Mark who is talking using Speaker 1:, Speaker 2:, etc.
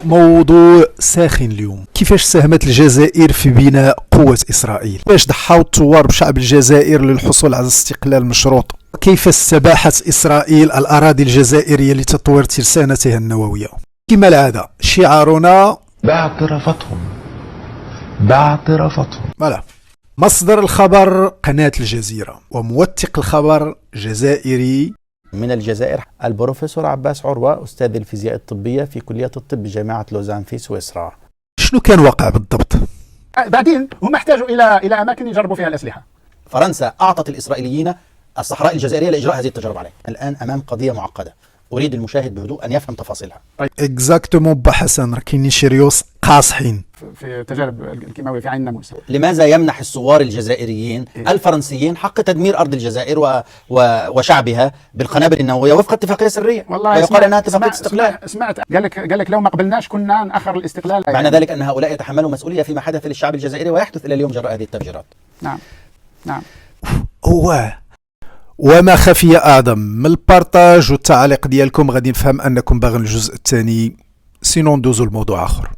Speaker 1: موضوع ساخن اليوم. كيفاش ساهمت الجزائر في بناء قوة إسرائيل؟ كيفاش ضحوا الثوار بشعب الجزائر للحصول على الاستقلال المشروط؟ كيف استباحت إسرائيل الأراضي الجزائرية لتطوير ترسانتها النووية؟ كما العادة شعارنا باعترافاتهم. فوالا. مصدر الخبر قناة الجزيرة، وموثق الخبر جزائري
Speaker 2: من الجزائر البروفيسور عباس عروة، أستاذ الفيزياء الطبية في كلية الطب بجامعة لوزان في سويسرا.
Speaker 1: شنو كان واقع بالضبط؟
Speaker 3: بعدين هم احتاجوا إلى أماكن يجربوا فيها الأسلحة.
Speaker 2: فرنسا أعطت الإسرائيليين الصحراء الجزائرية لإجراء هذه التجارب عليه. الآن أمام قضية معقدة، أريد المشاهد بهدوء أن يفهم تفاصيلها.
Speaker 1: اكزاكتومون بحسن، راه كاينين شي ريوس قاصحين
Speaker 3: في التجارب الكيماوية في عين ناموس.
Speaker 2: لماذا يمنح الثوار الجزائريين الفرنسيين حق تدمير أرض الجزائر وشعبها بالقنابل النووية وفق اتفاقية سرية؟
Speaker 3: والله
Speaker 2: ويقال أنها اتفاقية استقلال.
Speaker 3: سمعت قال لك لو ما قبلناش كنا نأخر الاستقلال.
Speaker 2: معنى ذلك أن هؤلاء يتحملوا مسؤولية فيما حدث للشعب الجزائري ويحدث إلى اليوم جراء هذه التفجيرات.
Speaker 3: نعم.
Speaker 1: وما خفي أعظم من البارتاج والتعليق ديالكم غادي نفهم أنكم باغين الجزء الثاني، سينون ندوزو الموضوع آخر.